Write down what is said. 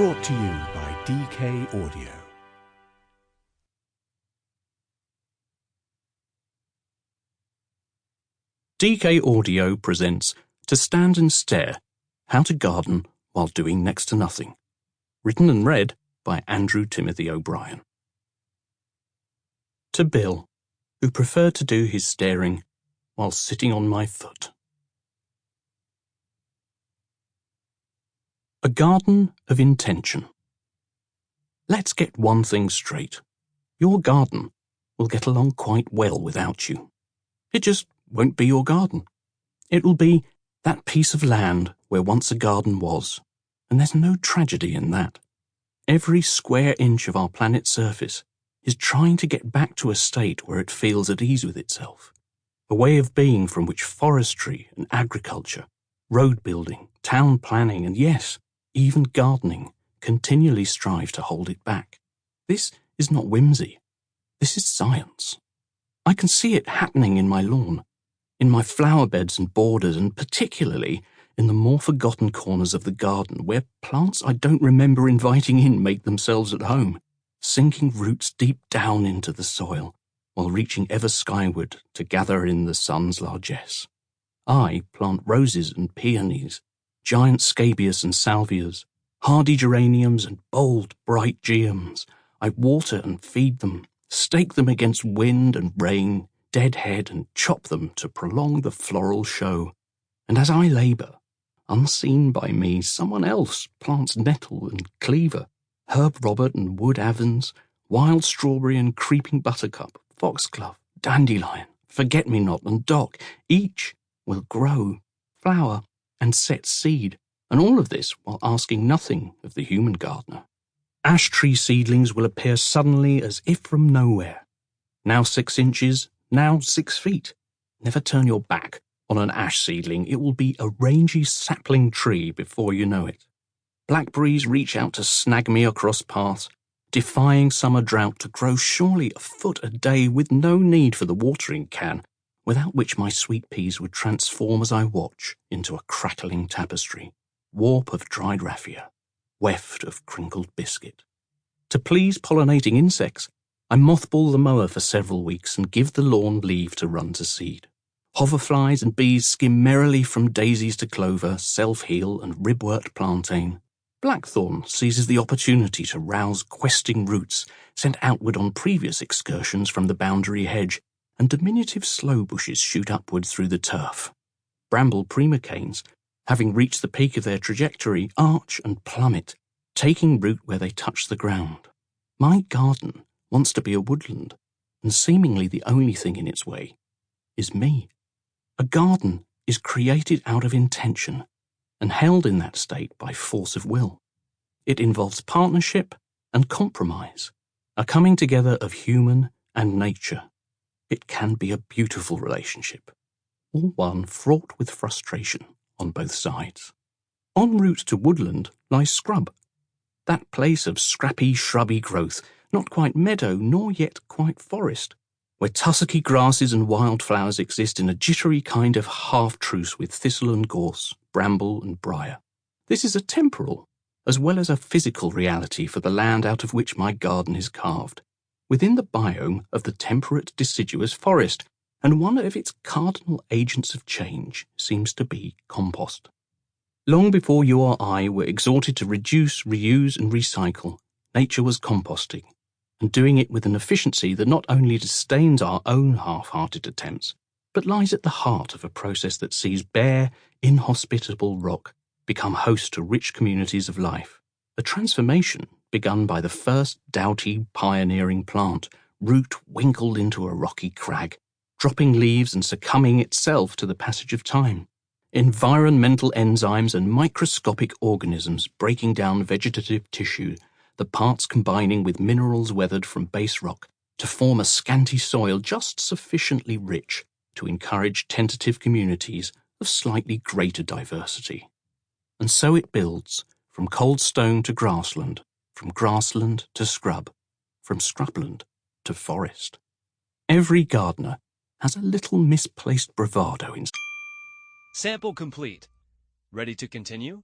Brought to you by DK Audio. DK Audio presents To Stand and Stare, How to Garden While Doing Next to Nothing. Written and read by Andrew Timothy O'Brien. To Bill, who preferred to do his staring while sitting on my foot. A garden of intention. Let's get one thing straight. Your garden will get along quite well without you. It just won't be your garden. It will be that piece of land where once a garden was, and there's no tragedy in that. Every square inch of our planet's surface is trying to get back to a state where it feels at ease with itself, a way of being from which forestry and agriculture, road building, town planning, and yes, even gardening continually strive to hold it back. This is not whimsy. This is science. I can see it happening in my lawn, in my flower beds and borders, and particularly in the more forgotten corners of the garden where plants I don't remember inviting in make themselves at home, sinking roots deep down into the soil while reaching ever skyward to gather in the sun's largesse. I plant roses and peonies, giant scabious and salvias, hardy geraniums and bold, bright geums. I water and feed them, stake them against wind and rain, deadhead and chop them to prolong the floral show. And as I labour, unseen by me, someone else plants nettle and cleaver, herb robert and wood avens, wild strawberry and creeping buttercup, foxglove, dandelion, forget-me-not and dock. Each will grow, flower, and set seed, and all of this while asking nothing of the human gardener. Ash tree seedlings will appear suddenly as if from nowhere. Now 6 inches, now 6 feet. Never turn your back on an ash seedling. It will be a rangy sapling tree before you know it. Blackberries reach out to snag me across paths, defying summer drought to grow surely a foot a day with no need for the watering can, without which my sweet peas would transform as I watch into a crackling tapestry, warp of dried raffia, weft of crinkled biscuit. To please pollinating insects, I mothball the mower for several weeks and give the lawn leave to run to seed. Hoverflies and bees skim merrily from daisies to clover, self-heal and ribwort plantain. Blackthorn seizes the opportunity to rouse questing roots sent outward on previous excursions from the boundary hedge, and diminutive sloe bushes shoot upward through the turf. Bramble primocanes, having reached the peak of their trajectory, arch and plummet, taking root where they touch the ground. My garden wants to be a woodland, and seemingly the only thing in its way is me. A garden is created out of intention and held in that state by force of will. It involves partnership and compromise, a coming together of human and nature. It can be a beautiful relationship, or one fraught with frustration on both sides. En route to woodland lies scrub, that place of scrappy, shrubby growth, not quite meadow nor yet quite forest, where tussocky grasses and wildflowers exist in a jittery kind of half-truce with thistle and gorse, bramble and briar. This is a temporal as well as a physical reality for the land out of which my garden is carved, within the biome of the temperate deciduous forest, and one of its cardinal agents of change seems to be compost. Long before you or I were exhorted to reduce, reuse and recycle, nature was composting, and doing it with an efficiency that not only disdains our own half-hearted attempts, but lies at the heart of a process that sees bare, inhospitable rock become host to rich communities of life, a transformation begun by the first doughty, pioneering plant, root winkled into a rocky crag, dropping leaves and succumbing itself to the passage of time. Environmental enzymes and microscopic organisms breaking down vegetative tissue, the parts combining with minerals weathered from base rock to form a scanty soil just sufficiently rich to encourage tentative communities of slightly greater diversity. And so it builds, from cold stone to grassland, from grassland to scrub, from scrubland to forest. Every gardener has a little misplaced bravado in. Sample complete. Ready to continue?